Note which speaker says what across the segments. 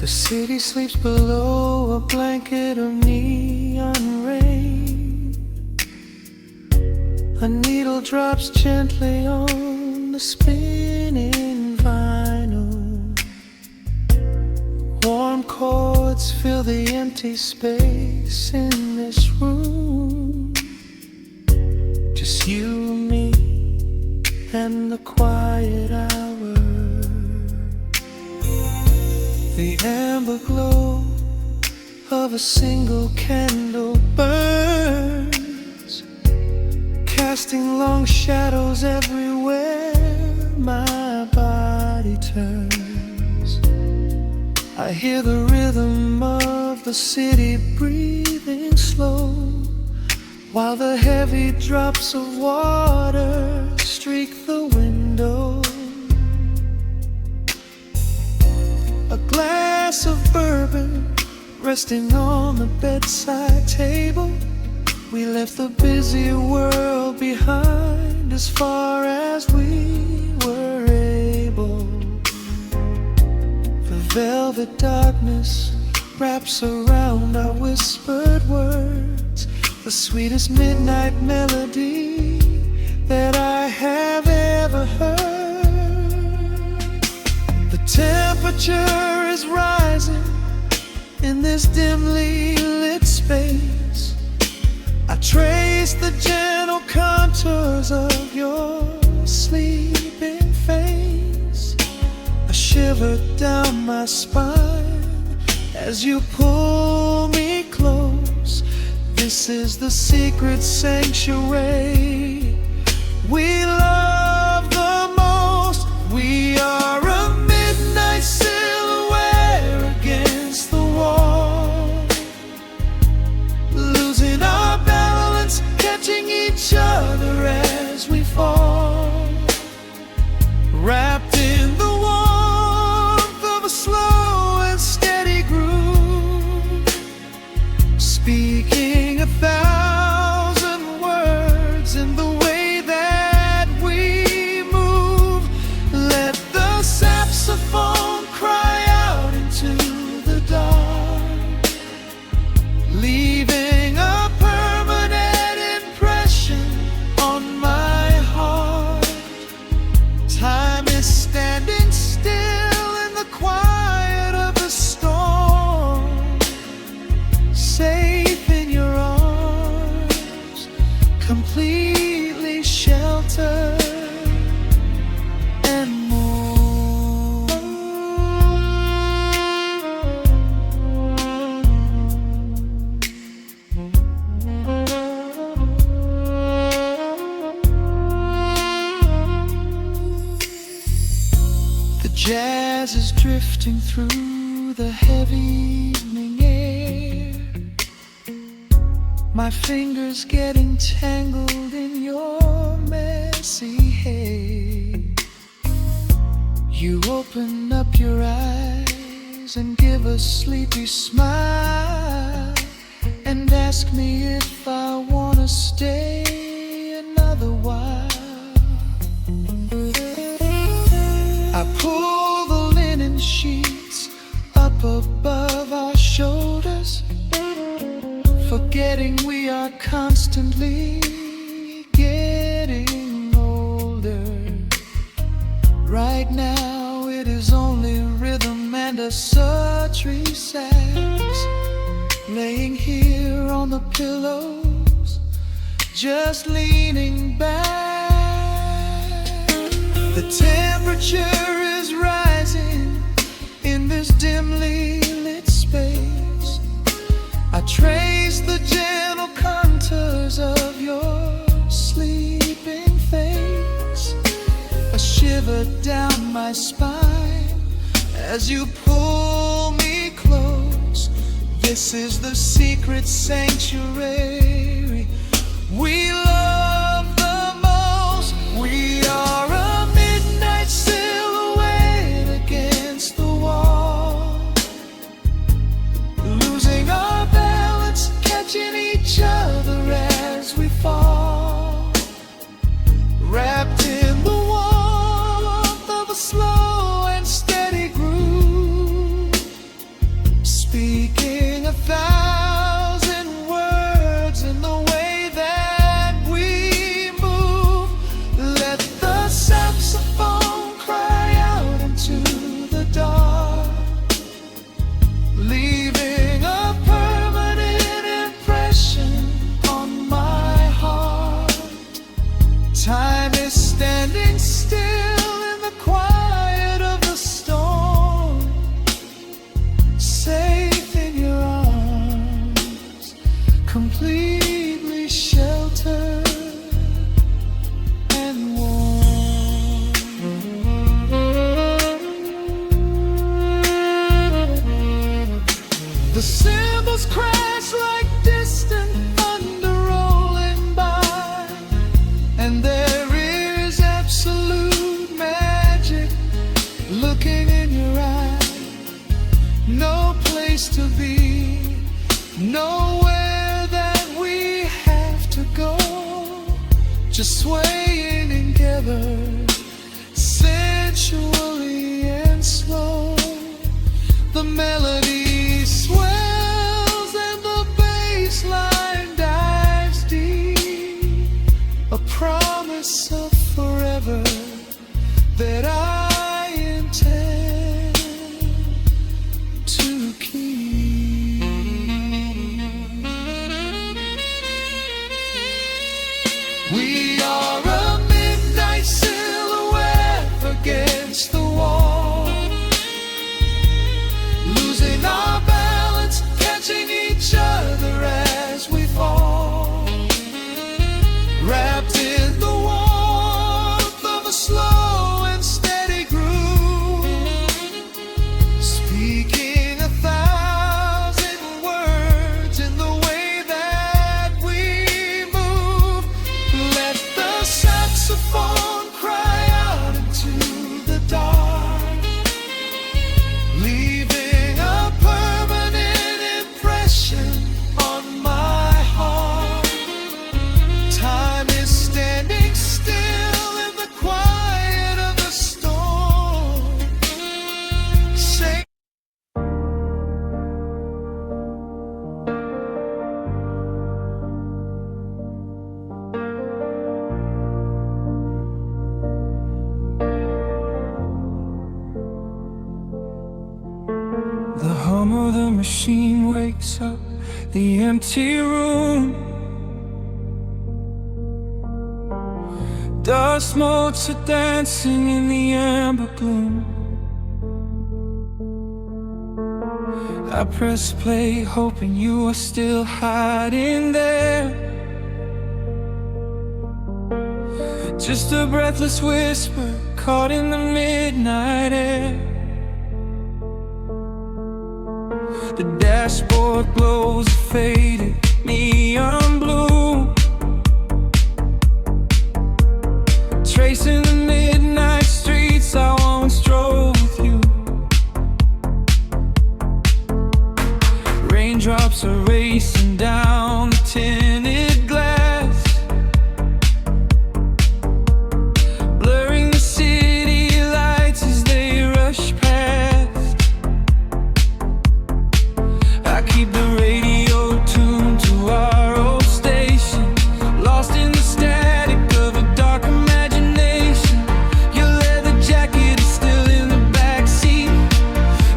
Speaker 1: The city sleeps below a blanket of neon rain. A needle drops gently on the spinning vinyl. Warm chords fill the empty space in this room. Just you, me, and the quiet hour. The amber glow of a single candle burns, casting long shadows everywhere my body turns. I hear the rhythm of the city breathing slow, while the heavy drops of water streak the window. A glass of bourbon resting on the bedside table. We left the busy world behind as far as we were able. The velvet darkness wraps around our whispered words, the sweetest midnight melody that I have ever heard. The temperature is rising in this dimly lit space. I trace the gentle contours of your sleeping face. A shiver down my spine as you pull me close. This is the secret sanctuary we love the most. We are a midnight silhouette against the wall, losing our balance, catching each other as we fall, wrapped in the warmth of a slow and steady groove, speaking 1,000 words in the way that we move. Let the saxophone cry out into the dark, leaving a permanent impression on my heart. Time is standing still in the quiet of the storm, safe in your arms, completely sheltered and more. The jazz is drifting through the heavy evening air, my fingers getting tangled in your messy hair. You open up your eyes and give a sleepy smile, and ask me if I wanna stay another while. I pull the linen sheets up above our shoulders, forgetting we are constantly getting older. Right now it is only rhythm and a sultry sax, laying here on the pillows, just leaning back. The temperature is rising in this dimly lit space. I trace the gentle contours of your sleeping face. A shiver down my spine as you pull me close. This is the secret sanctuary we love the most. We are a midnight silhouette against the wall, losing our balance, catching each other as we fall, wrapped in the warmth of a slow and steady groove, The cymbals crash like distant thunder rolling by, and there is absolute magic looking in your eye. No place to be, nowhere that we have to go, just swaying together, sensually and slow. The melody swells and the bass line dives deep, a promise of forever that I intend to keep. We are a midnight silhouette against the wall, losing our balance, catching each other as we fall, wrapped in the warmth of a slow and steady groove, speaking 1,000 words in the way that we move. Let the saxophone cry out into the dark, leaving a permanent impression on my heart. Time is standing still in the quiet of the storm. Say the hum of the machine wakes up the empty room. Dust motes are dancing in the amber gloom. I press play, hoping you are still hiding there. Just a breathless whisper caught in the midnight air. The dashboard glows a faded neon blue, tracing the midnight streets I once drove with you. Raindrops are racing down the tinted glass, blurring the city lights as they rush past. I keep the radio tuned to our old station, lost in the static of a dark imagination. Your leather jacket is still in the backseat,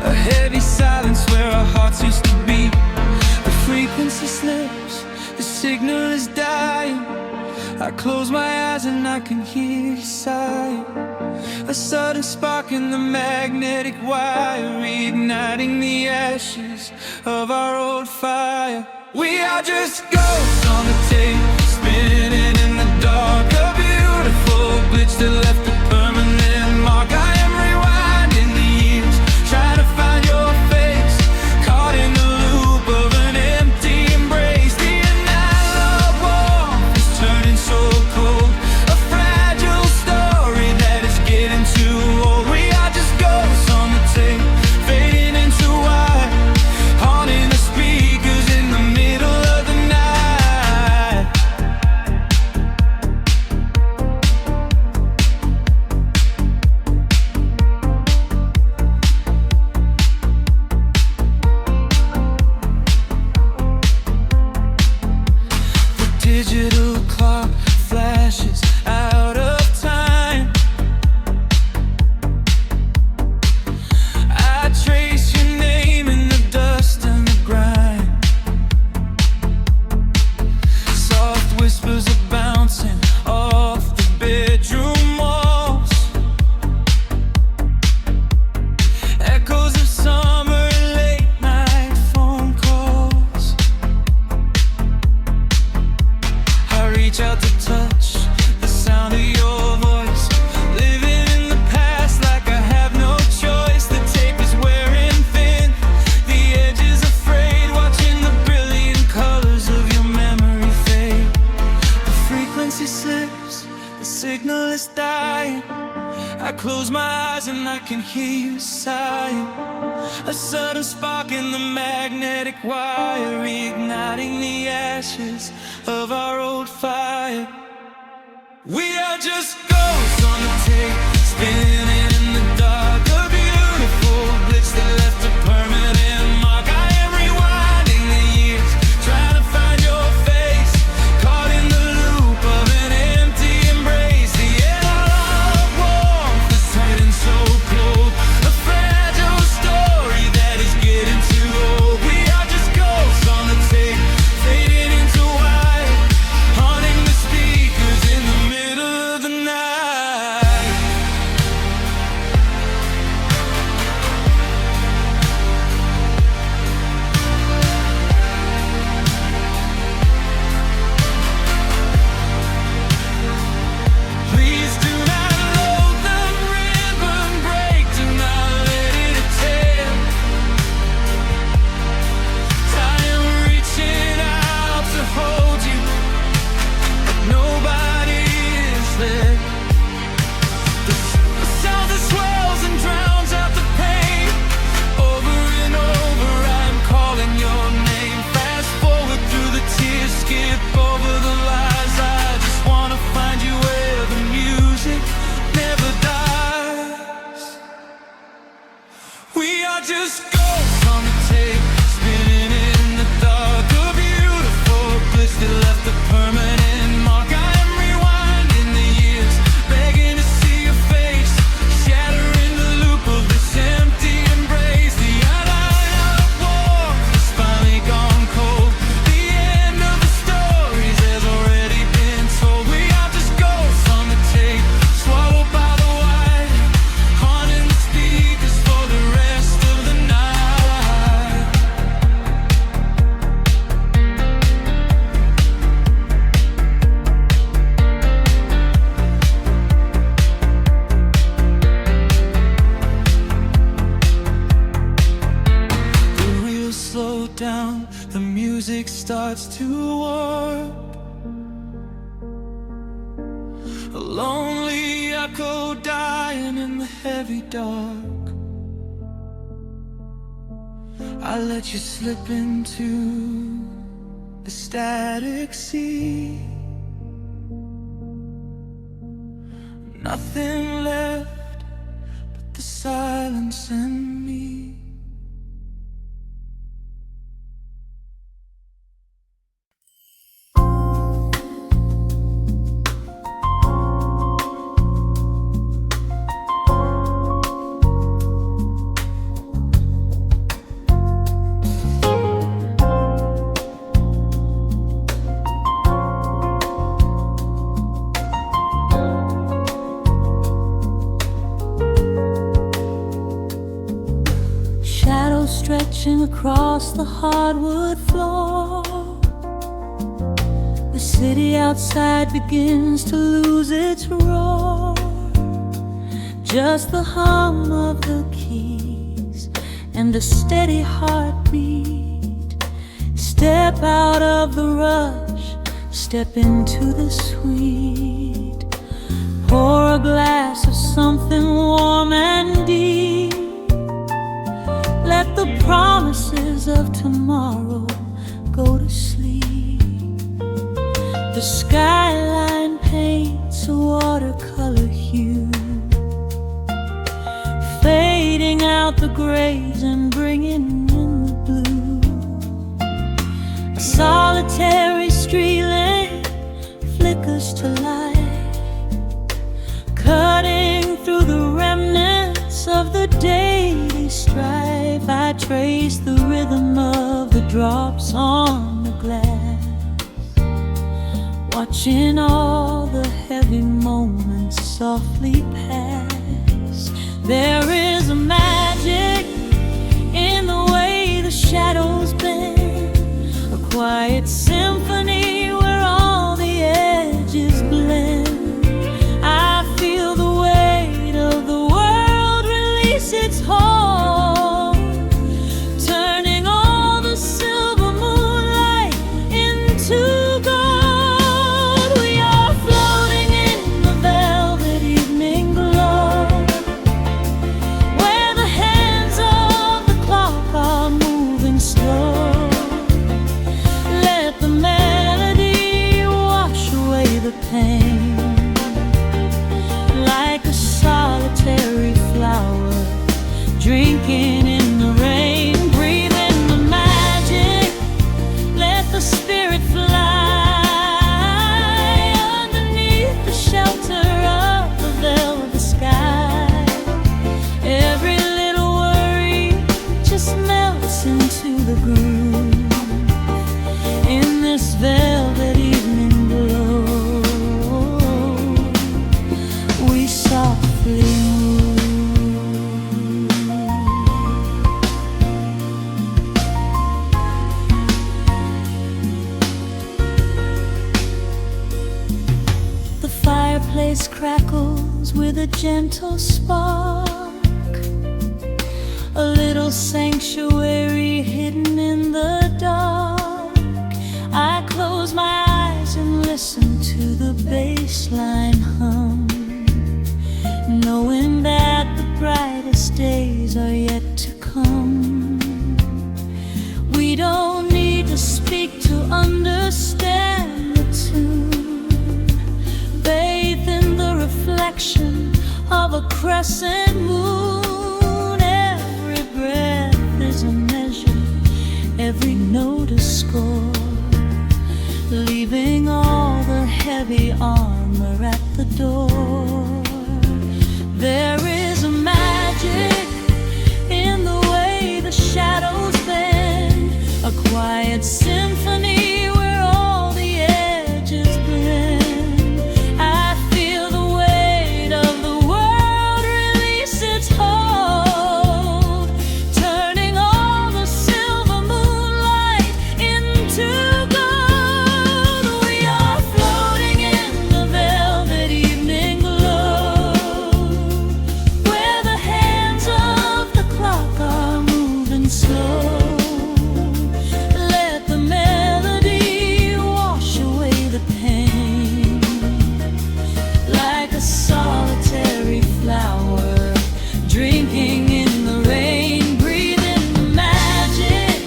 Speaker 1: a heavy silence where our hearts used to beat. The frequency slips, the signal is dying. I close my eyes and I can hear you sighing, a sudden spark in the magnetic wire, reigniting the ashes of our old fire. We are just ghosts on the tape, spinning in the dark, a beautiful glitch that left a permanent mark. I am rewinding the years, trying to find your face, caught in the loop of an empty embrace. The analog warmth is turning so cold, a fragile story that is getting too old. We are just ghosts on the tape, fading into white, haunting the speakers in the middle of the night. close my eyes and I can hear you sighing. A sudden spark in the magnetic wire, reigniting the ashes of our old fire. We are just ghosts on the tape, spinning in the dark. A beautiful blitz that left a permanent mark. I am rewinding the years, trying to find your face, caught in the loop of an empty embrace. The air of warmth is hiding so cold, a fragile story that is getting too old. We are just ghosts on the tape, fading into white, haunting the speakers in the middle of the night. Please do not load the ribbon break, do not let it tear. I am reaching out to hold you, but nobody is there. The sound that swells and drowns out the pain. Over and over I'm calling your name. Fast forward through the tears, skip over the lies. I just wanna find you where the music never dies. We are just ghosts on the tape, spinning in the dark. A beautiful bliss that left a permanent mark. I am rewinding the years, begging to see your face, shattering the loop of this empty embrace. The outline of war has finally gone cold. The end of the stories has already been told. We are just ghosts on the tape, swallowed by the wire, haunting the speakers for the rest of the night. The reels slow down, the music starts to warp. A lonely echo dying in the heavy dark. I let you slip into the static sea. Nothing left but the silence and me. Shadows stretching across the hardwood floor. The city outside begins to lose its roar. Just the hum of the keys and a steady heartbeat. Step out of the rush, step into the sweet. Pour a glass of something warm and deep. Let the promises of tomorrow go to sleep. The skyline paints a watercolor hue, fading out the grays and bringing in the blue. A solitary street lamp flickers to light, cutting through the remnants of the daily strife. I trace the rhythm of the drops on the glass, watching all the heavy moments softly pass. There is a magic in the way the shadows bend, a quiet symphony where all the edges blend. I feel the weight of the world release its hold, turning all the silver moonlight into gold. We are floating in the velvet evening glow, bones with a gentle spark, a little sanctuary hidden in the dark. I close my eyes and listen to the bass line hum, knowing that the brightest days are yet to come. We don't need to speak to understand the tune. Bathe in the reflection of a crescent moon. Every breath is a measure, every note a score, leaving all the heavy armor at the door. There is a magic in the way the shadows bend, a quiet symphony where all the edges blend. I feel the weight of the world release its hold, turning all the silver moonlight into gold. We are floating in the velvet evening glow, where the hands of the clock are moving slow. Let the melody wash away the pain, like a solitary flower drinking in the rain. Breathe in the magic,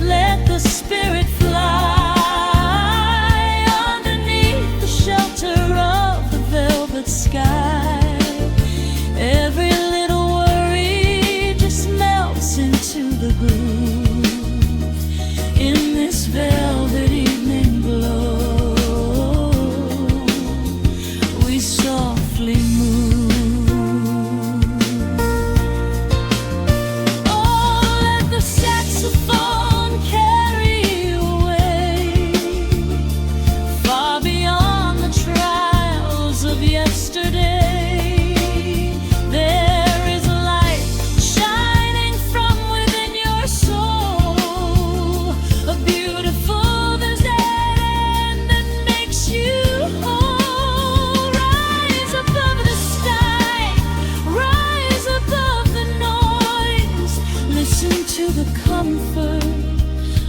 Speaker 1: let the spirit fly underneath the shelter of the velvet sky. Every little worry just melts into the groove in this velvet evening glow. We softly move. Oh, let the saxophone carry you away, far beyond the trials of yesterday. There is a light shining from within your soul, a beautiful vision that makes you whole. Rise above the sky, rise above the noise. Listen to the comfort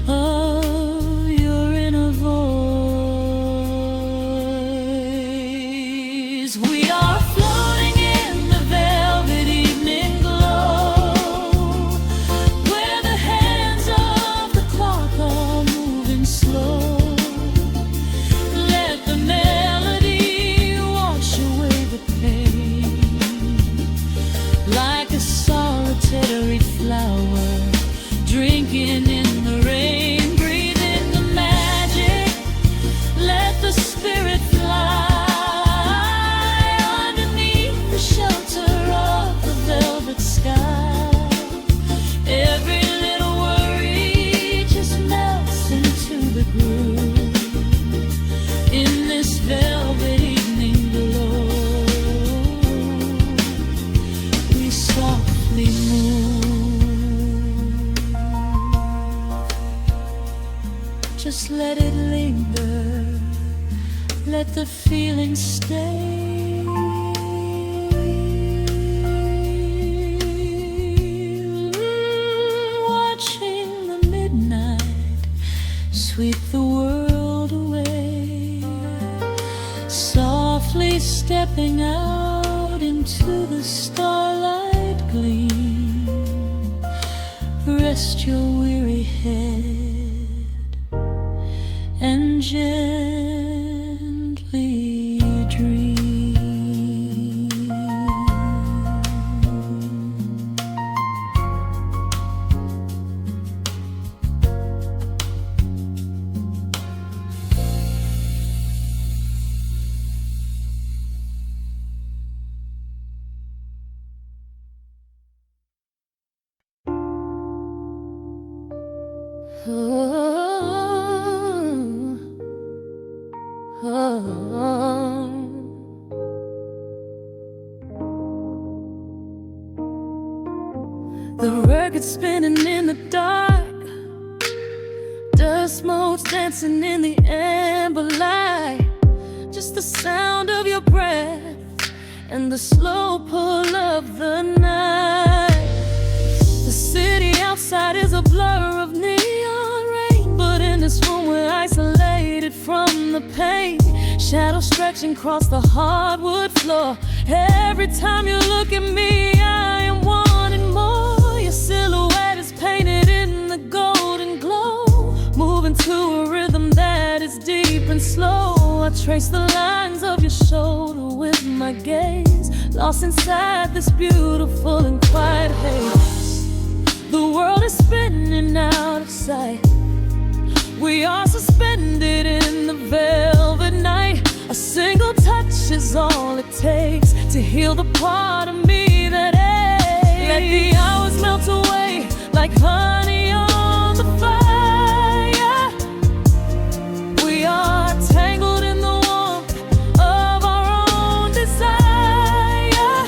Speaker 1: of your inner voice. We are floating in the velvet evening glow, where the hands of the clock are moving slow. Let the melody wash away the pain, like a solitary flower drinking in the rain. Breathe in the magic, let the spirit fly underneath the shelter of the velvet sky. Every little worry just melts into the groove in this velvet evening glow. We softly move. Just let it linger, let the feeling stay. Watching the midnight sweep the world away, softly stepping out into the starlight gleam. Rest your weary head and gently dream. The record spinning in the dark, dust motes dancing in the amber light. Just the sound of your breath
Speaker 2: and the slow pull of the night. The city outside is a blur of neon rain, but in this room we're isolated from the pain. Shadows stretching across the hardwood floor. Every time you look at me, I am wanting more. Your silhouette is painted in the golden glow, moving to a rhythm that is deep and slow. I trace the lines of your shoulder with my gaze, lost inside this beautiful and quiet haze. The world is spinning out of sight. We are suspended in the velvet night. A single touch is all it takes to heal the part of me that aches. Let the hours melt away like honey on the fire. We are tangled in the warmth of our own desire.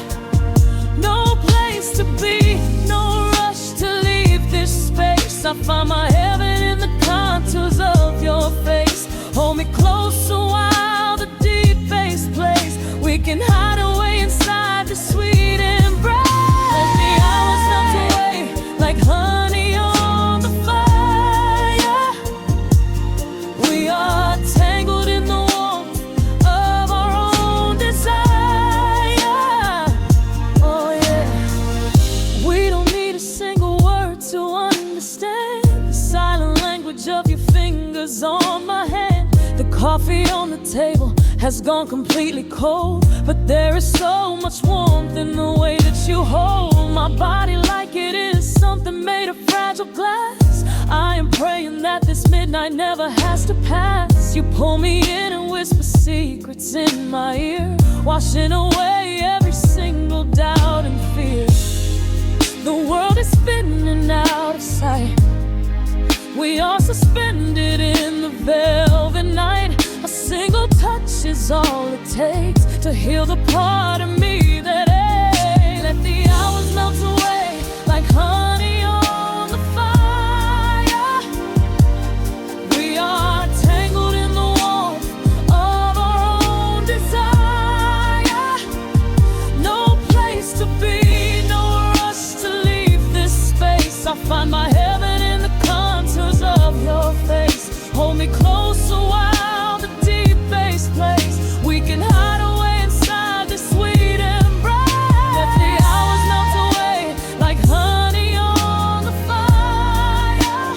Speaker 2: No place to be, no rush to leave this space. I find my heaven in the contours of your face. Hold me close a while the deep bass plays. We can hide away inside the sweet embrace. Let the hours melt away like honey on the fire. We are tangled in the warmth of our own desire. Oh yeah. We don't need a single word to understand the silent language of your fingers on my hand. The coffee on the table has gone completely cold, but there is so much warmth in the way that you hold my body like it is something made of fragile glass. I am praying that this midnight never has to pass. You pull me in and whisper secrets in my ear, washing away every single doubt and fear. The world is spinning out of sight. We are suspended in the velvet night. A single touch is all it takes to heal the part of me that aches. Let the hours melt away like honey on the fire. We are tangled in the warmth of our own desire. No place to be, no rush to leave this space. I find my heaven in the contours of your face. Hold me close a while the deep bass plays. We can hide away inside this sweet embrace. Let the hours melt away like honey on the fire.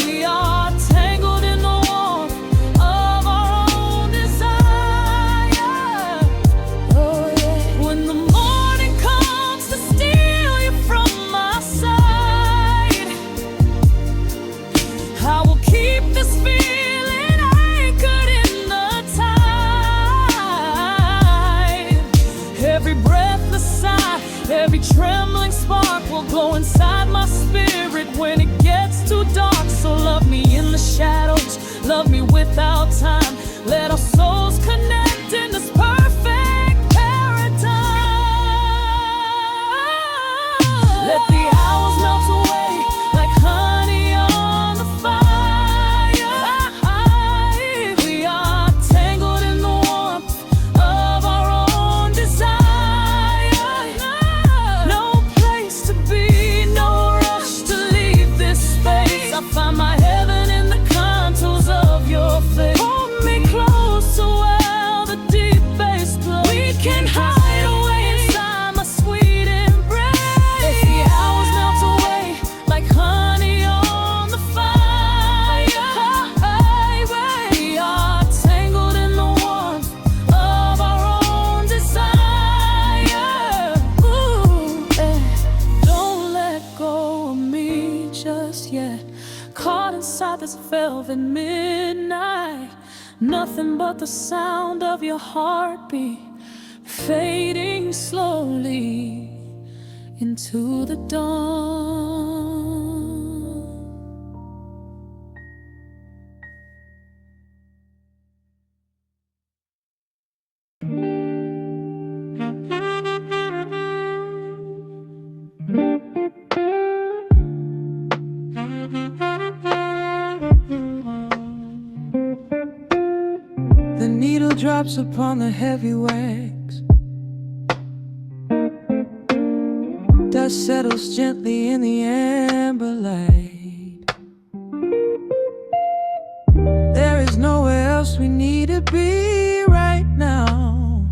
Speaker 2: We are tangled in the warmth of our own desire. Oh yeah. When the morning comes to steal you from my side, I will keep this feeling anchored in the tide. Every breathless sigh, every trembling spark will glow inside my spirit when it gets too dark. So love me in the shadows, love me without time. Let our souls connect in this perfect paradise. Let the hours melt away like honey on the fire. We are tangled in the warmth of our own desire. No place to be, no rush to leave this space. I find my heaven in the contours of your face. Hold me close so well the deep bass plays. We can hide away inside my sweet embrace. Let the hours melt away like honey on the fire. We are tangled in the warmth of our own desire. Ooh, don't let go of me just yet. Caught inside this velvet midnight. Nothing but the sound of your heartbeat fading slowly into the dawn.
Speaker 1: The needle drops upon the heavy wax. settles gently in the amber light. There is nowhere else we need to be right now.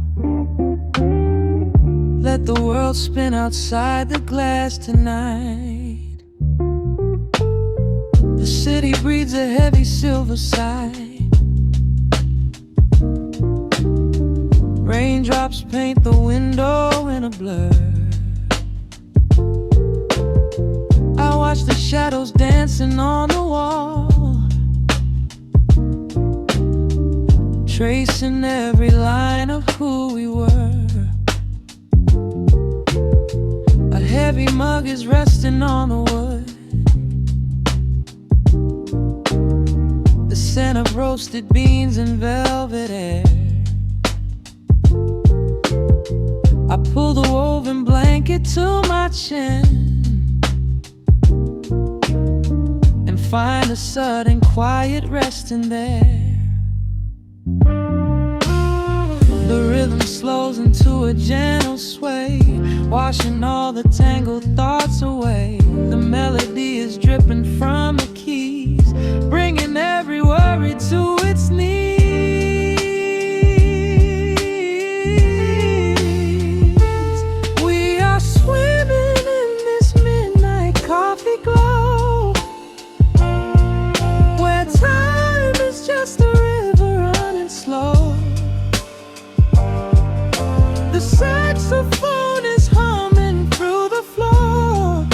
Speaker 1: Let the world spin outside the glass tonight. The city breathes a heavy silver sigh. Raindrops paint the window in a blur. I watch the shadows dancing on the wall, tracing every line of who we were. A heavy mug is resting on the wood. The scent of roasted beans and velvet air. I pull the woven blanket to my chin and find a sudden quiet resting there. The rhythm slows into a gentle sway, washing all the tangled thoughts away. The melody is dripping from the keys, bringing every worry to its knees. We are swimming in this midnight coffee glow, where time is just a river running slow. The saxophone is humming through the floor,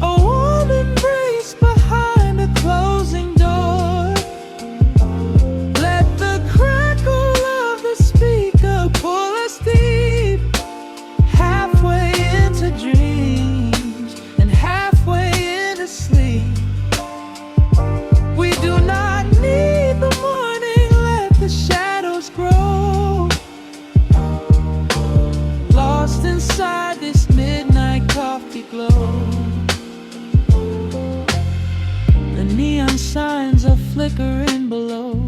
Speaker 1: a warm embrace behind a closing door. Let the crackle of the speaker pull us deep, halfway into dreams and halfway into sleep. We do not need the morning, let the shadows grow. Lost inside this midnight coffee glow. The neon signs are flickering below,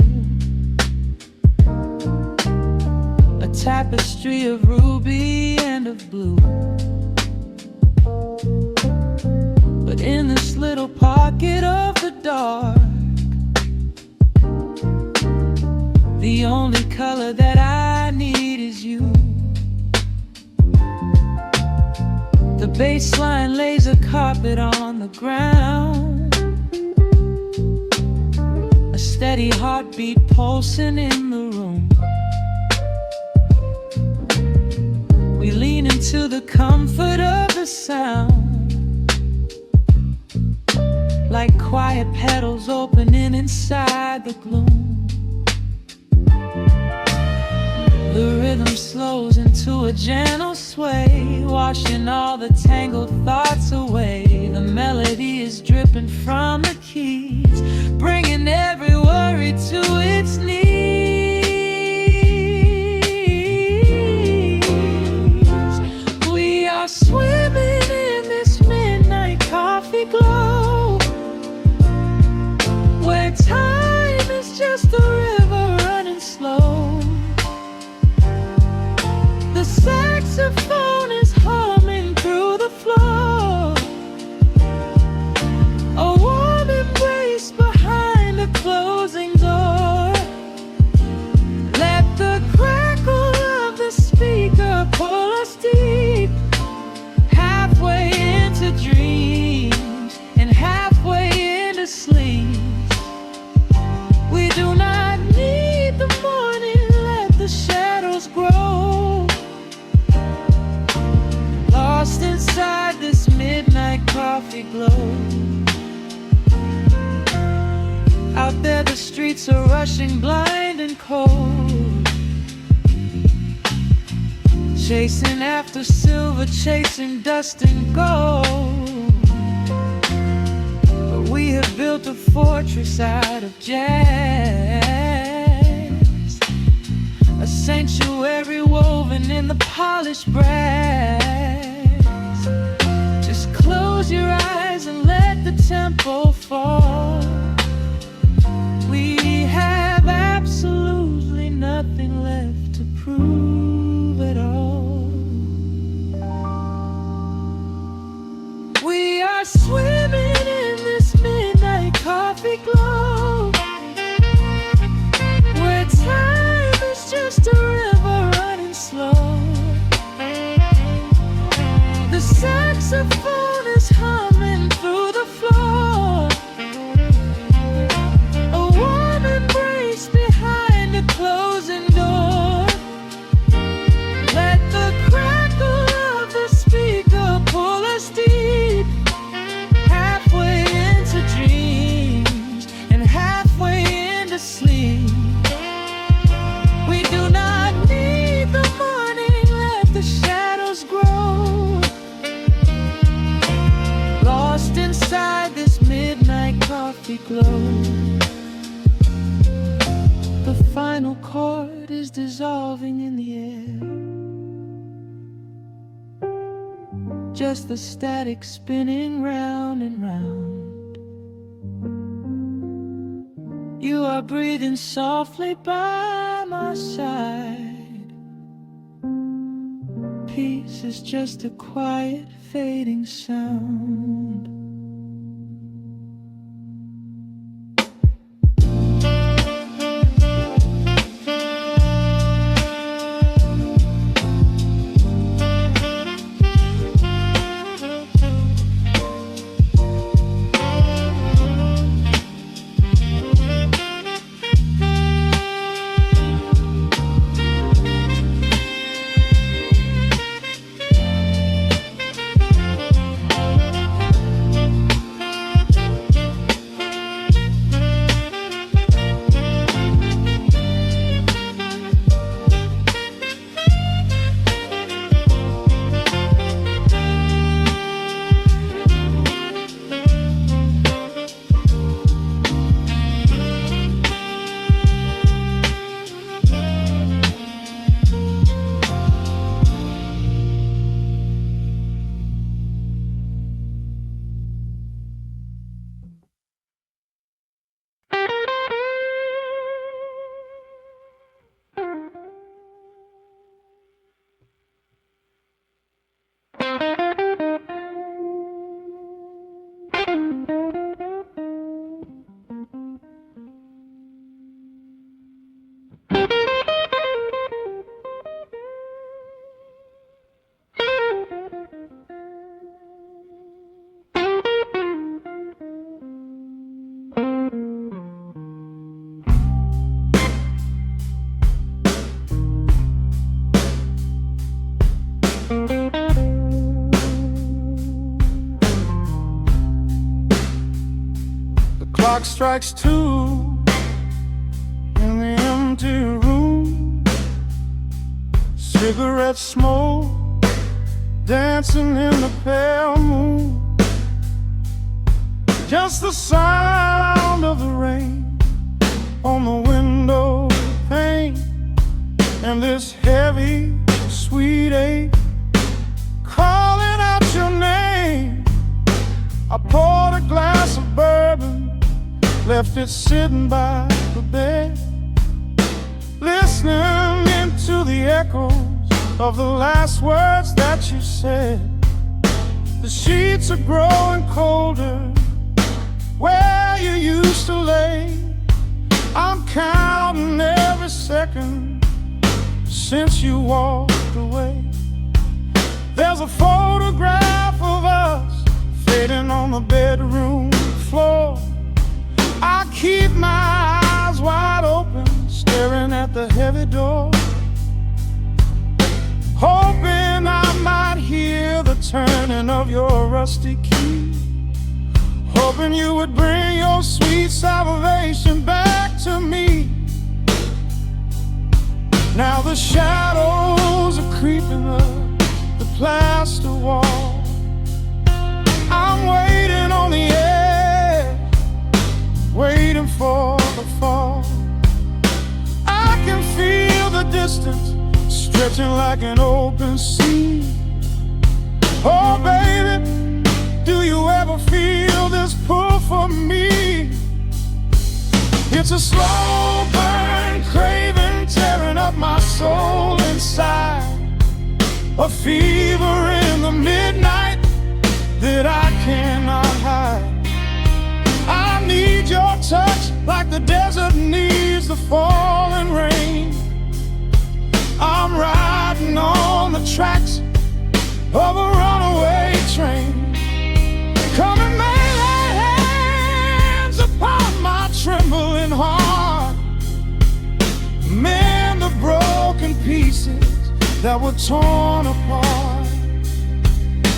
Speaker 1: a tapestry of ruby and of blue. But in this little pocket of the dark, the only color that I need is you. The bass line lays a carpet on the ground, a steady heartbeat pulsing in the room. We lean into the comfort of the sound, like quiet petals opening inside the gloom. The rhythm slows into a gentle sway, washing all the tangled thoughts away. The melody is dripping from the keys, bringing every worry to its knees. We are swimming in this midnight coffee glow, where time is just a river running slow. The saxophone is humming through the floor, a warm embrace behind a closing door. Let the crackle of the speaker pull us deep, halfway into dreams and halfway into sleep. We do not need the morning, let the shadows grow. Lost inside this midnight coffee glow. Out there the streets are rushing blind and cold, chasing after silver, chasing dust and gold. But we have built a fortress out of jazz, a sanctuary woven in the polished brass. Just close your eyes and let the tempo fall. We have absolutely nothing left to prove at all. are swimming in this midnight coffee glow, where time is just a river running slow. The saxophone is humming through the floor, a warm embrace behind a closing door. Let the crackle of the speaker pull us deep, halfway into dreams and halfway into sleep. We do not need the morning, let the shadows grow, lost inside this midnight coffee glow. The final chord is dissolving in the air, just the static spinning round and round. You are breathing softly by my side. Peace is just a quiet fading sound. Clock strikes 2 in the empty room. Cigarette smoke dancing in the pale moon. Just the sound of the rain on the window pane, and this heavy, sweet ache calling out your name. I poured a glass of bourbon, left it sitting by the bed, listening into the echoes of the last words that you said. The sheets are growing colder where you used to lay. I'm counting every second since you walked away. There's a photograph of us fading on the bedroom floor. I keep my eyes wide open, staring at the heavy door, hoping I might hear the turning of your rusty key, hoping you would bring your sweet salvation back to me. Now the shadows are creeping up the plaster wall. I'm waiting on the edge, waiting for the fall. I can feel the distance stretching like an open sea. Oh baby, do you ever feel this pull for me? It's a slow burn craving tearing up my soul inside, a fever in the midnight that I cannot tracks of a runaway train. Come and lay hands upon my trembling heart, mend the broken pieces that were torn apart.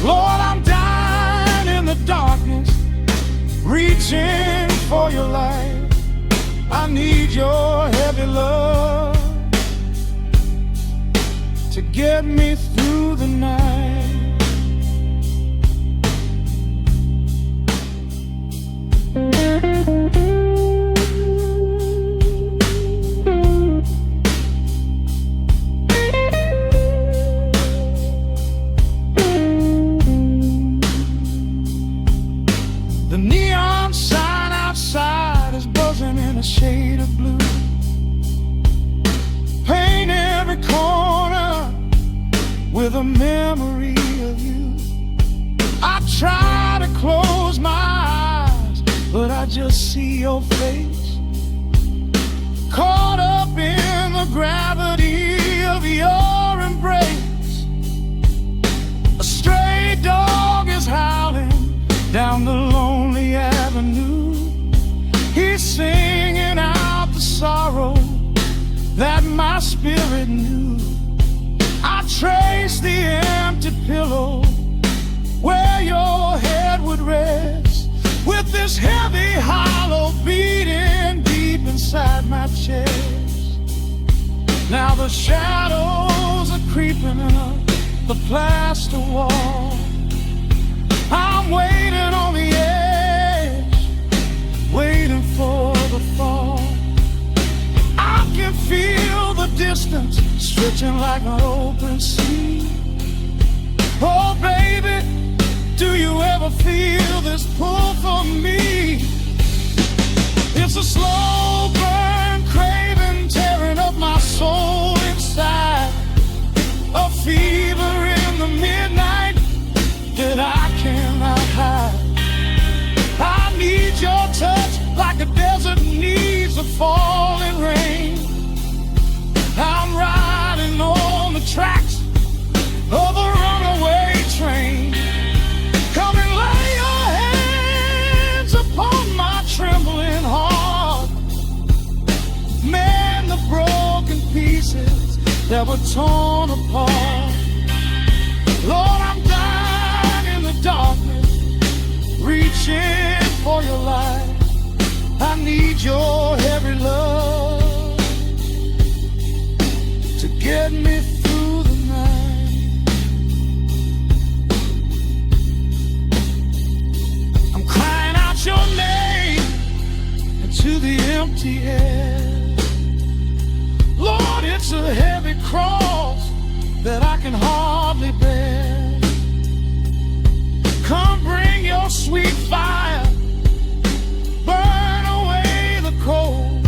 Speaker 1: Lord, I'm dying in the darkness, reaching for your light. I need your heavy love to get me through the night. The neon sign outside is buzzing in a shade of blue. Paint every corner with a memory of you. I try to close my eyes, but I just see your face, caught up in the gravity of your embrace. A stray dog is howling down the lonely avenue. He's singing out the sorrow that my spirit knew. I trace the empty pillow where your head would rest, with this heavy hollow beating deep inside my chest. Now the shadows are creeping up the plaster wall. I'm waiting on the edge, waiting for the fall. I can feel the distance stretching like an open sea. Oh baby, do you ever feel this pull for me? It's a slow burn craving tearing up my soul inside, a fever in the midnight that I cannot hide. I need your touch like a desert needs a falling rain. I'm riding on the tracks of a runaway train. Come and lay your hands upon my trembling heart, mend the broken pieces that were torn apart. Lord, I'm dying in the darkness, reaching for your light. I need your heavy love to get me through the night. I'm crying out your name into the empty air. Lord, it's a heavy cross that I can hardly bear. Come bring your sweet fire, burn away the cold.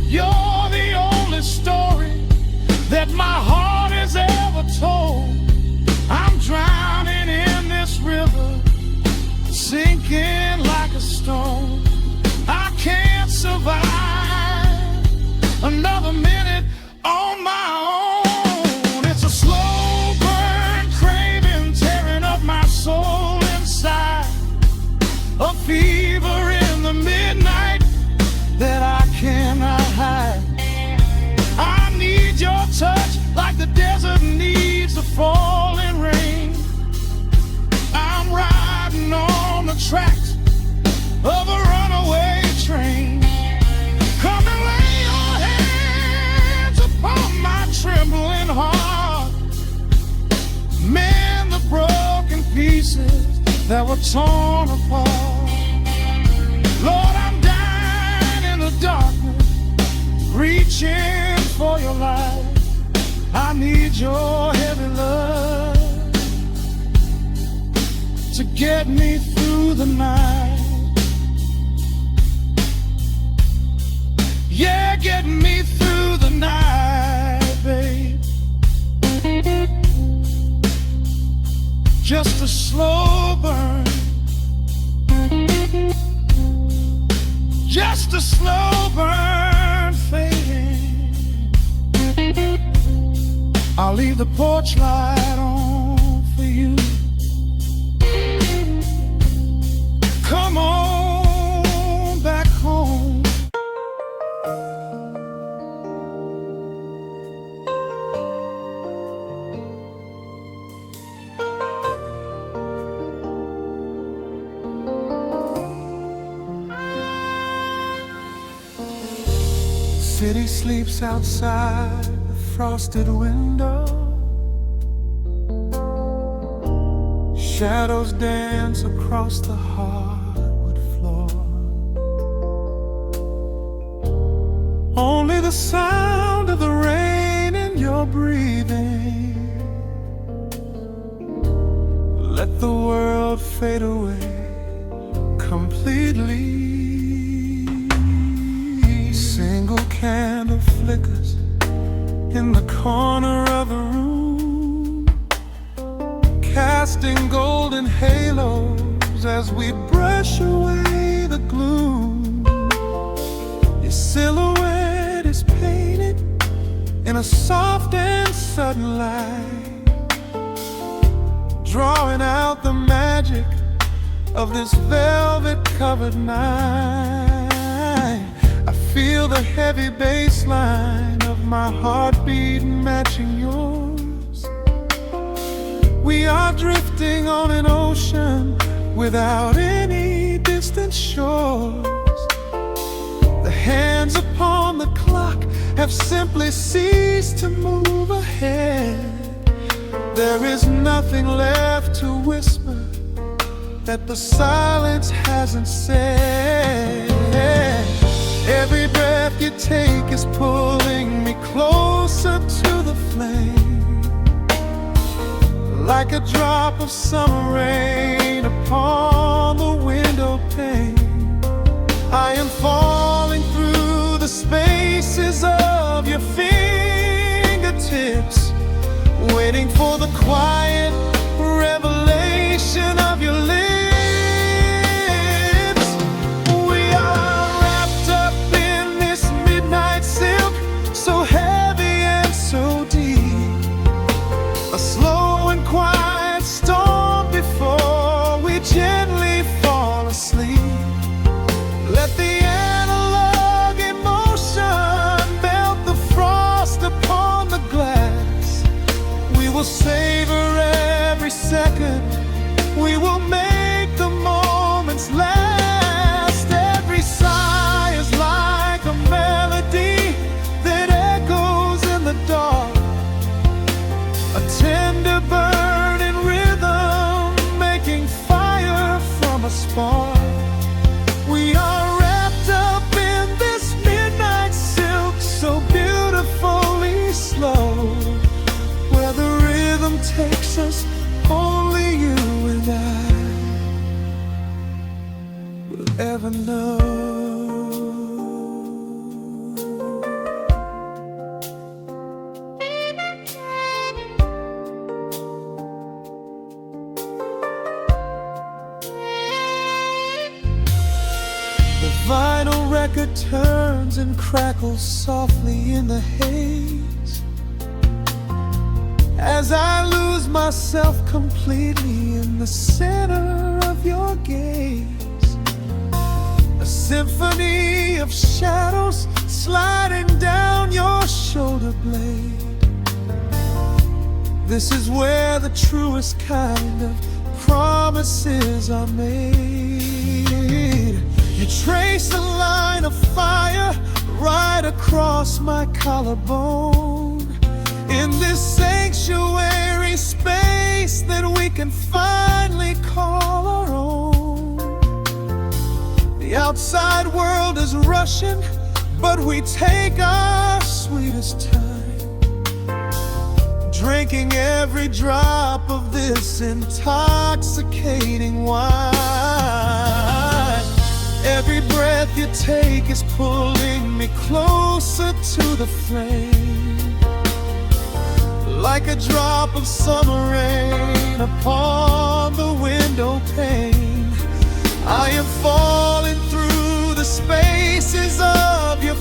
Speaker 1: You're the only story that my heart has ever told. I'm drowning in this river, sinking like a stone. I can't survive another minute on my own. It's a slow burn craving tearing up my soul inside, a fever in the midnight that I cannot hide. I need your touch like the desert needs the falling rain. I'm riding on the tracks of a runaway train. Come and lay your hands upon my trembling heart, mend the broken pieces that were torn apart. Lord, I'm dying in the darkness, reaching for your light. I need your heavy love to get me through the night. Yeah, get me through the night, babe. Just a slow burn, just a slow burn fading. I'll leave the porch light on for you. Come on back home. City sleeps outside the frosted window. Shadows dance across the hardwood floor. Only the sound of the rain in your breathing. Let the world fade away completely. Single candle flickers in the corner of the room, casting golden halos as we brush away the gloom. Your silhouette is painted in a soft and sudden light, drawing out the magic of this velvet-covered night. I feel the heavy bass line of my heartbeat matching yours. We are drifting on an ocean without any distant shores. The hands upon the clock have simply ceased to move ahead. There is nothing left to whisper that the silence hasn't said. Every breath you take is pulling me closer to the flame, like a drop of summer rain upon the window pane. I am falling through the spaces of your fingertips, waiting for the quiet revelation of your lips. So heavy and so deep, a slow and quiet storm before we gently fall asleep. Let the analog emotion melt the frost upon the glass. We will savor every second, we will make the moments last. Every sigh is like a melody that echoes in the dark, a tender burning rhythm making fire from a spark. We are wrapped up in this midnight silk, so beautifully slow, where the rhythm takes us, only you and I will ever know. The vinyl record turns and crackles softly in the haze, as I lose myself completely in the center of your gaze. A symphony of shadows sliding down your shoulder blade. This is where the truest kind of promises are made. You trace a line of fire right across my collarbone, in this sanctuary space that we can finally call our own. The outside world is rushing, but we take our sweetest time, drinking every drop of this intoxicating wine. Every breath you take is pulling me closer to the flame, like a drop of summer rain upon the window pane. I am falling through the spaces of your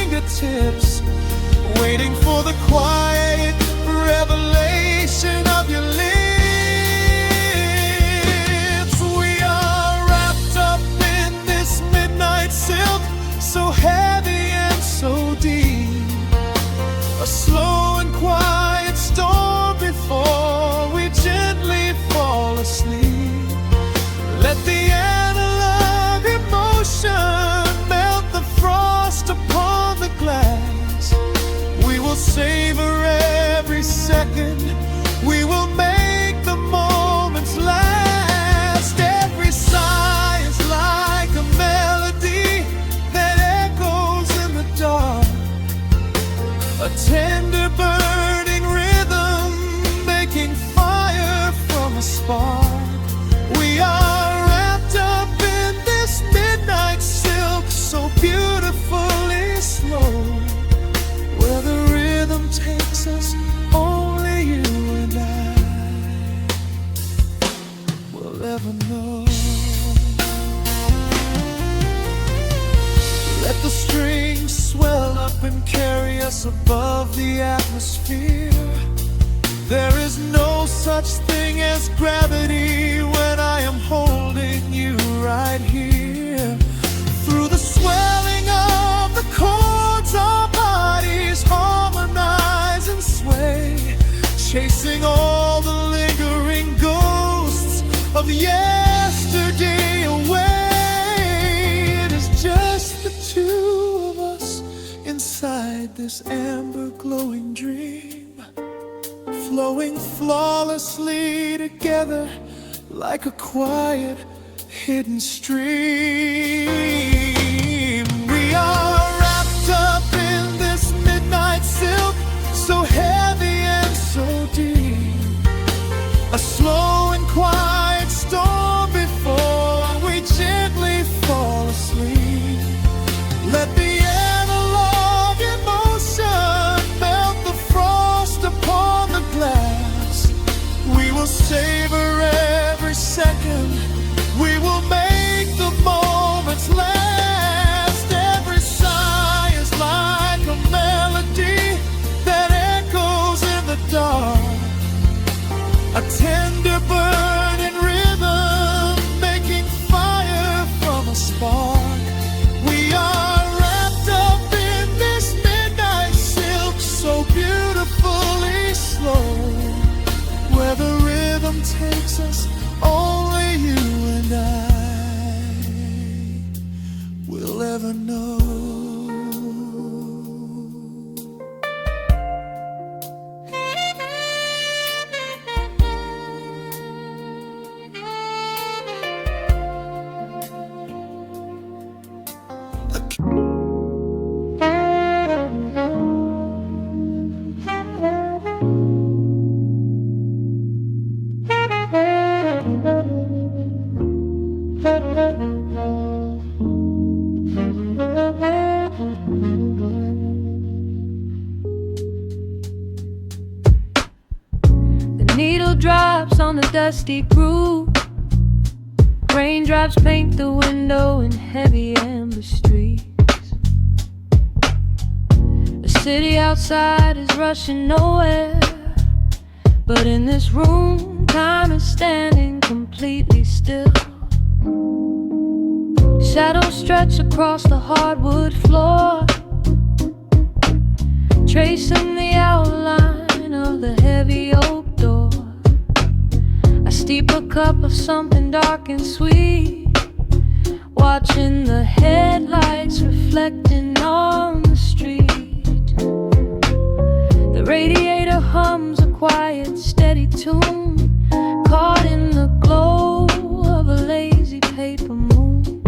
Speaker 1: fingertips, waiting for the quiet takes us, only you and I will ever know. Let the strings swell up and carry us above the atmosphere. There is no such thing as gravity when I am holding you right here. Through the swelling of the chords, our bodies harmonize and sway, chasing all the lingering ghosts of yesterday away. It is just the two of us inside this amber glowing dream, flowing flawlessly together like a quiet hidden stream. We are wrapped up in this midnight silk, so heavy and so deep, a slow and quiet storm before we gently fall asleep. Let the analog emotion melt the frost upon the glass. We will savor every second, we will make the moments last. Every sigh is like a melody that echoes in the dark, a tender burning rhythm making fire from a spark. We are wrapped up in this midnight silk, so beautifully slow, where the rhythm takes us, only you and I will ever know.
Speaker 2: Needle drops on the dusty groove, raindrops paint the window in heavy amber streets. The city outside is rushing nowhere, but in this room time is standing completely still. Shadows stretch across the hardwood floor, tracing the outline of the heavy oak door. I steep a cup of something dark and sweet, watching the headlights reflecting on the street. The radiator hums a quiet, steady tune, caught in the glow of a lazy paper moon.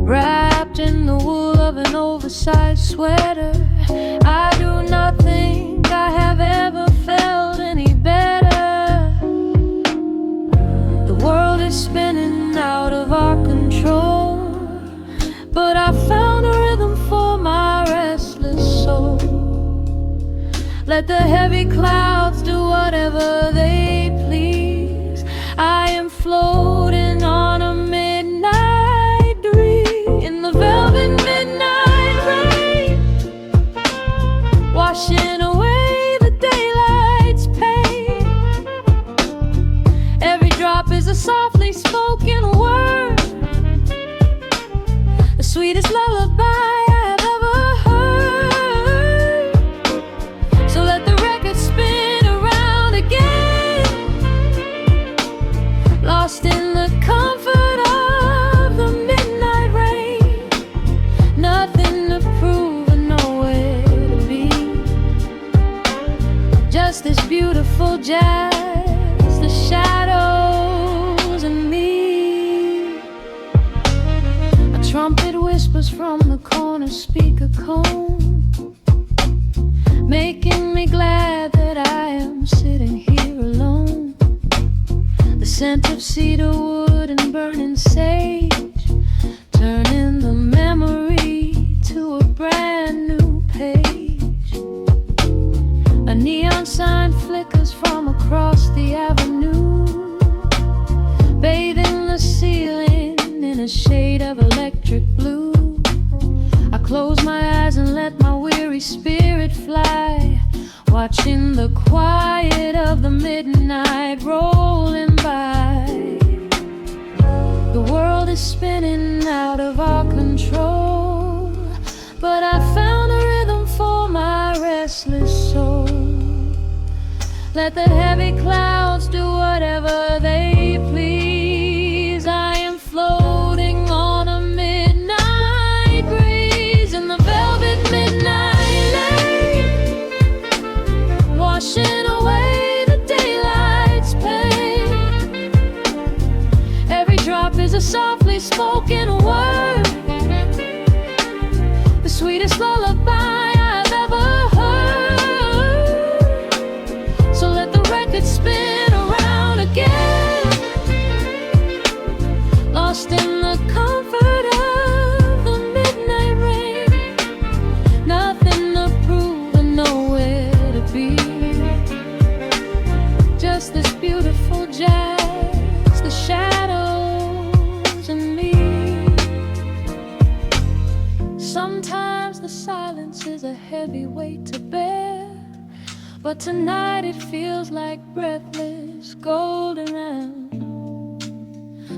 Speaker 2: Wrapped in the wool of an oversized sweater, I do not think I have ever felt any better. The world is spinning out of our control, but I found a rhythm for my restless soul. Let the heavy clouds do whatever they please. I am floating on a midnight dream in the velvet midnight rain, washing away the daylight's pain. Every drop is a softly spoken word, the sweetest lullaby I have ever heard. So let the record spin around again, lost in the comfort of the midnight rain. Nothing to prove and nowhere to be, just this beautiful jazz, the shadows and me. A trumpet whispers from the corner speaker cone, making me glad that I am sitting here alone. The scent of cedar wood and burning sage, turning the memory to a brand new page. fly, watching the quiet of the midnight rolling by. The world is spinning out of our control, but I found a rhythm for my restless soul. Let the heavy clouds do whatever they please. I am floating on a midnight breeze in the velvet midnight lane, washing away the daylight's pain. Every drop is a softly spoken word, the sweetest lullaby I've ever heard. So let the record spin around again, lost in the comfort of the midnight rain. Nothing to prove and nowhere to be, just this beautiful jazz, the shadows and me. Sometimes the silence is a heavy weight to bear, but tonight it feels like breathless golden round.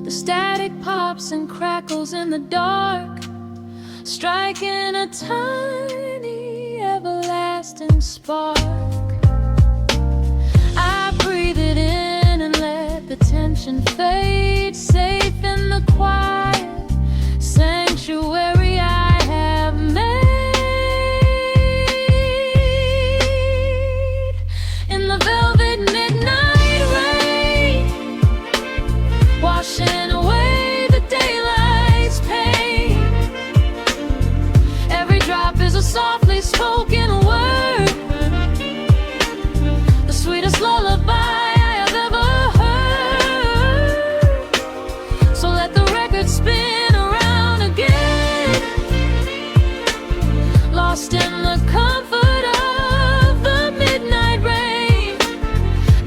Speaker 2: The static pops and crackles in the dark, striking a tiny everlasting spark. I breathe it in and let the tension fade, safe in the quiet sanctuary I have made. In the velvet midnight rain, washing away the daylight's pain. Every drop is a softly spoken word, the sweetest lullaby I have ever heard. So let the record spin around again, lost in the comfort of the midnight rain.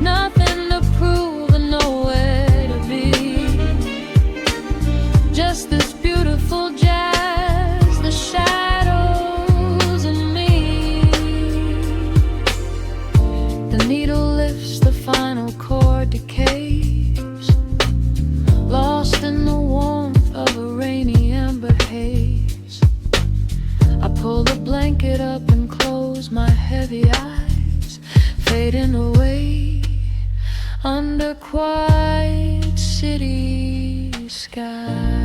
Speaker 2: Nothing to prove and nowhere to be, just this beautiful jazz, the shadows and me. The needle lifts, the final chord decays, lost in the warmth of a rainy amber haze. I pull the blanket up and close my heavy eyes, fading away under quiet city skies.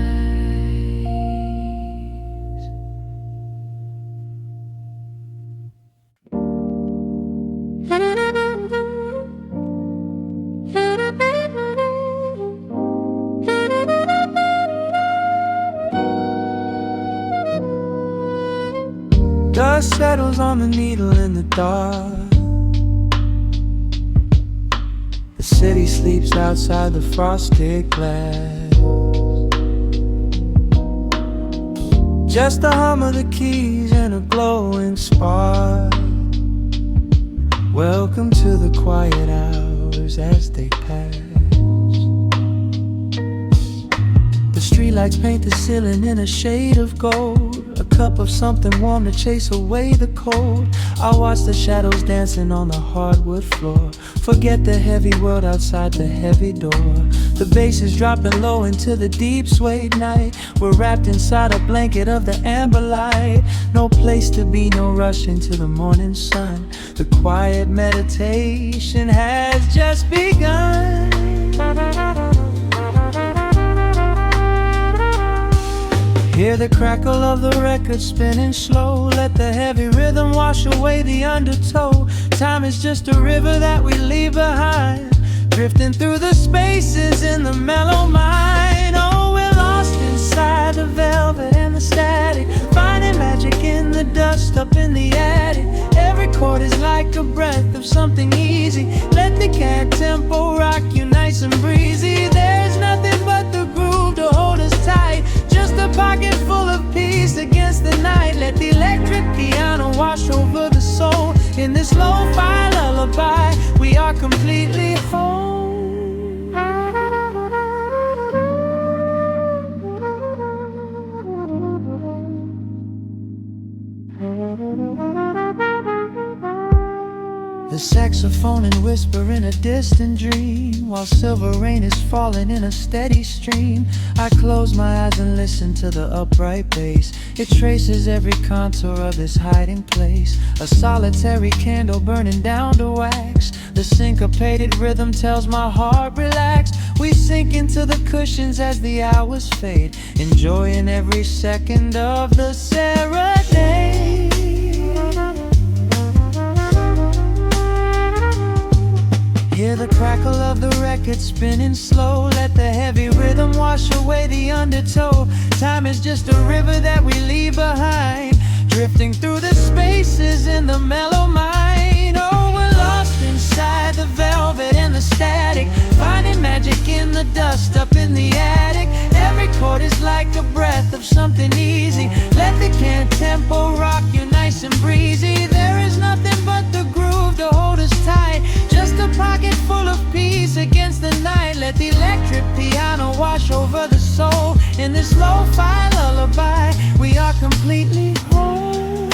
Speaker 1: Dust settles on the needle in the dark. The city sleeps outside the frosted glass. Just the hum of the keys and a glowing spark. Welcome to the quiet hours as they pass. The streetlights paint the ceiling in a shade of gold, a cup of something warm to chase away the cold. I watch the shadows dancing on the hardwood floor, forget the heavy world outside the heavy door. The bass is dropping low into the deep suede night. We're wrapped inside a blanket of the amber light. No place to be, no rush into the morning sun. The quiet meditation has just begun. Hear the crackle of the record spinning slow. Let the heavy rhythm wash away the undertow. Time is just a river that we leave behind, drifting through the spaces in the mellow mind. Oh, we're lost inside the velvet and the static, finding magic in the dust up in the attic. Every chord is like a breath of something easy. Let the cat tempo rock you nice and breezy. There's nothing but the groove to hold us tight, just a pocket full of peace against the night. Let the electric piano wash over the soul. In this lo-fi lullaby, we are completely whole. The saxophone and whisper in a distant dream, while silver rain is falling in a steady stream. I close my eyes and listen to the upright bass. It traces every contour of this hiding place. A solitary candle burning down to wax. The syncopated rhythm tells my heart relax. We sink into the cushions as the hours fade, enjoying every second of the serenade. Hear the crackle of the record spinning slow. Let the heavy rhythm wash away the undertow. Time is just a river that we leave behind, drifting through the spaces in the mellow mind. Oh, we're lost inside the velvet and the static, finding magic in the dust up in the attic. Every chord is like a breath of something easy. Let the can tempo rock you nice and breezy. There is nothing but the groove to hold us tight, just a pocket full of peace against the night. Let the electric piano wash over the soul. In this lo-fi lullaby, we are completely whole.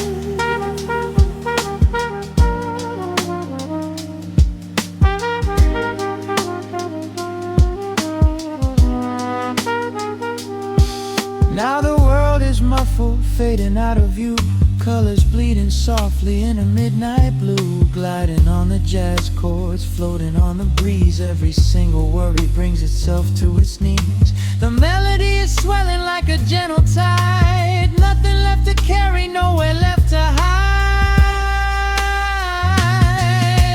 Speaker 1: Now the world is muffled, fading out of view. Colors bleeding softly in a midnight blue, gliding on the jazz chords, floating on the breeze. Every single worry brings itself to its knees. The melody is swelling like a gentle tide. Nothing left to carry, nowhere left to hide.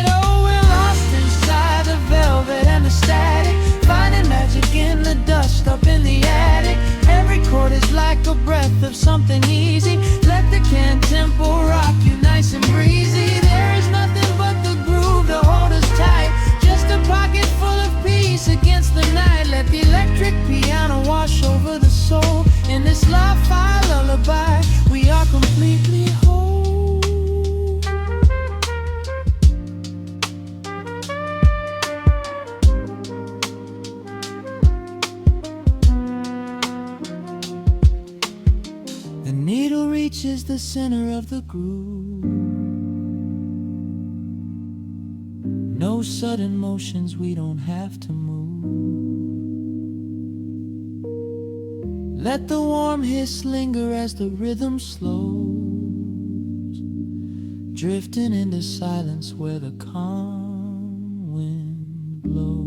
Speaker 1: Oh, we're lost inside the velvet and the static, finding magic in the dust up in the attic. Every chord is like a breath of something easy. Let the can tempo rock you nice and breezy. There is nothing but the groove to hold us tight, just a pocket full of peace against the night. Let the electric piano wash over the soul. In this lo-fi lullaby, we are completely whole. The needle reaches the center of the groove. No sudden motions, we don't have to move. Let the warm hiss linger as the rhythm slows, drifting into silence where the calm wind blows.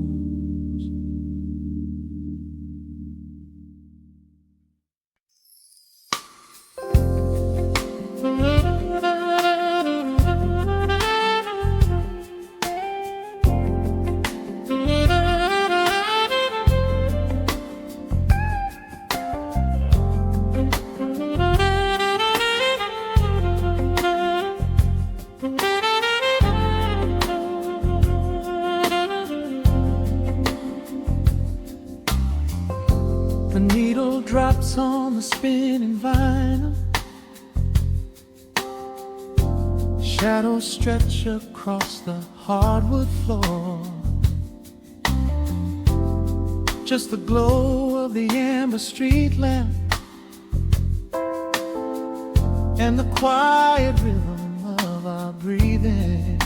Speaker 1: The needle drops on the spinning vinyl. Shadows stretch across the hardwood floor. Just the glow of the amber street lamp and the quiet rhythm of our breathing.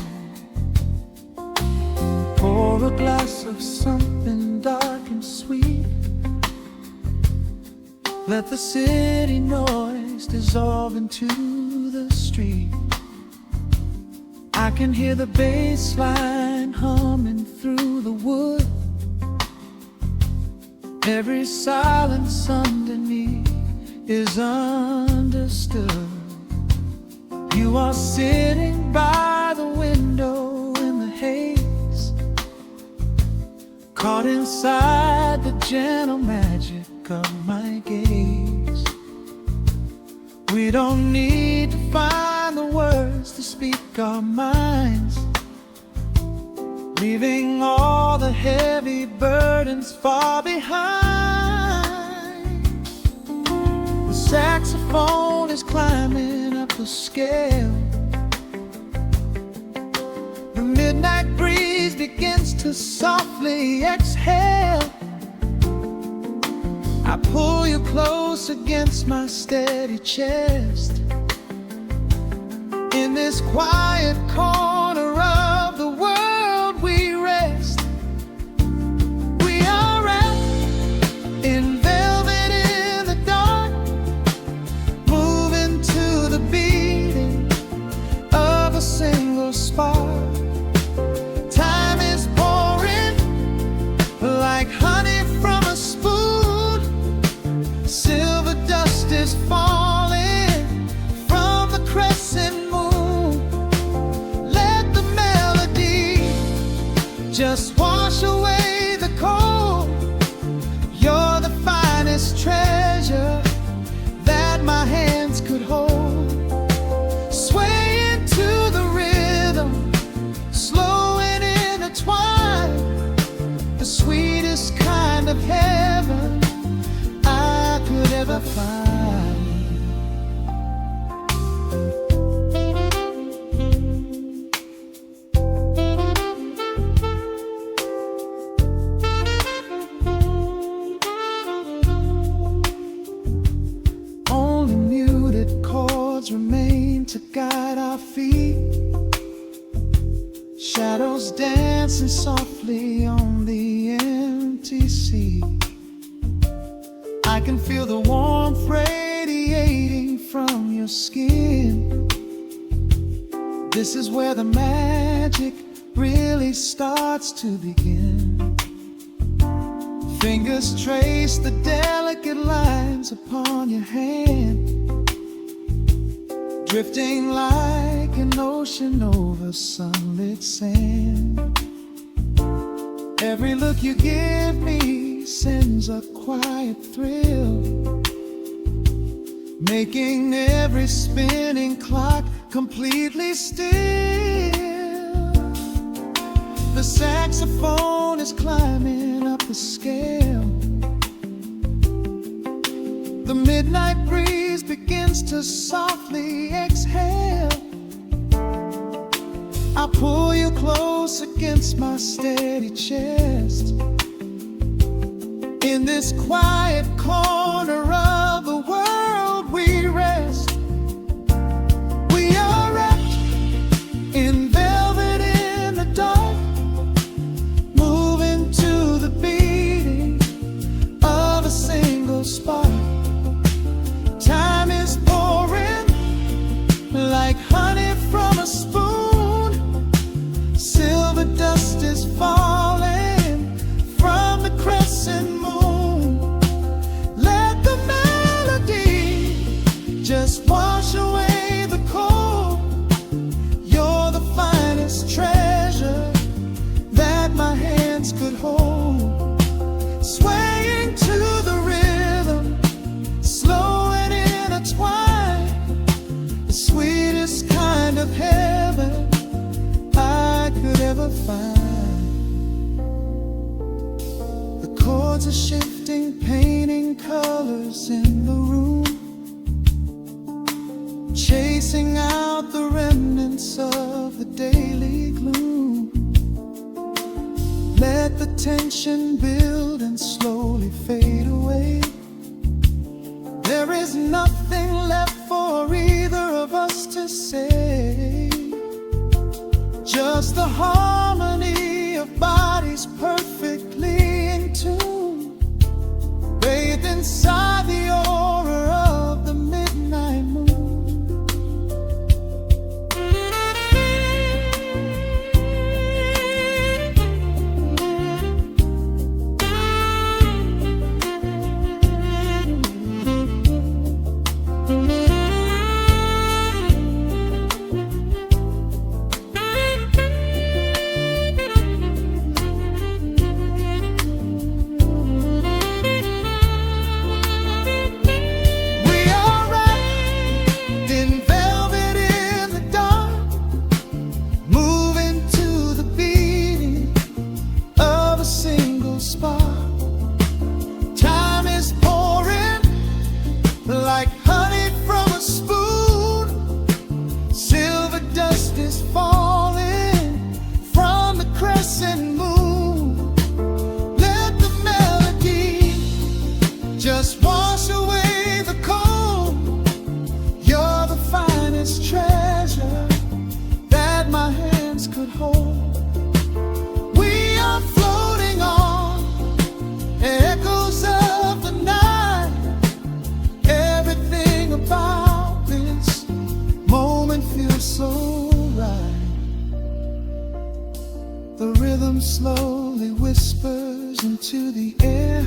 Speaker 1: Pour a glass of something dark and sweet. Let the city noise dissolve into the street. I can hear the bass line humming through the wood. Every silence underneath is understood. You are sitting by the window in the haze, caught inside the gentle magic of my gaze. We don't need to find the words to speak our minds, leaving all the heavy burdens far behind. The saxophone is climbing up the scale. The midnight breeze begins to softly exhale. I pull you close against my steady chest. In this quiet corner of dancing softly on the empty sea. I can feel the warmth radiating from your skin. This is where the magic really starts to begin. Fingers trace the delicate lines upon your hand, drifting like an ocean over sunlit sand. Every look you give me sends a quiet thrill, making every spinning clock completely still. The saxophone is climbing up the scale. The midnight breeze begins to softly exhale. I pull you close against my steady chest. In this quiet corner of the world we rest. We are wrapped in velvet in the dark, moving to the beating of a single spark. Time is pouring like honey from a spoon. Silver dust is falling from the crescent moon. Let the melody just wash away the cold. You're the finest treasure that my hands could hold. Swaying to the rhythm, slow and intertwined, the sweetest kind of heaven I could ever find. The chords are shifting, painting colors in the room, chasing out the remnants of the daily gloom. Let the tension build and slowly fade away. There is nothing left for either of us to say. Just the harmony of bodies perfectly in tune, bathed inside the aura of the midnight moon. Like honey from a spoon, silver dust is falling from the crescent moon. Let the melody just wash away the cold. You're the finest treasure that my hands could hold. We are floating on echoes of the night. Everything about this moment feels so right. The rhythm slowly whispers into the air,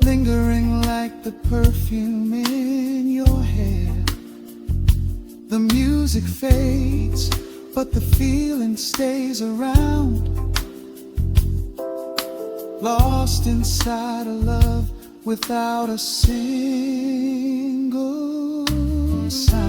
Speaker 1: lingering like the perfume in your hair. The music fades, but the feeling stays around, lost inside a love without a single sound.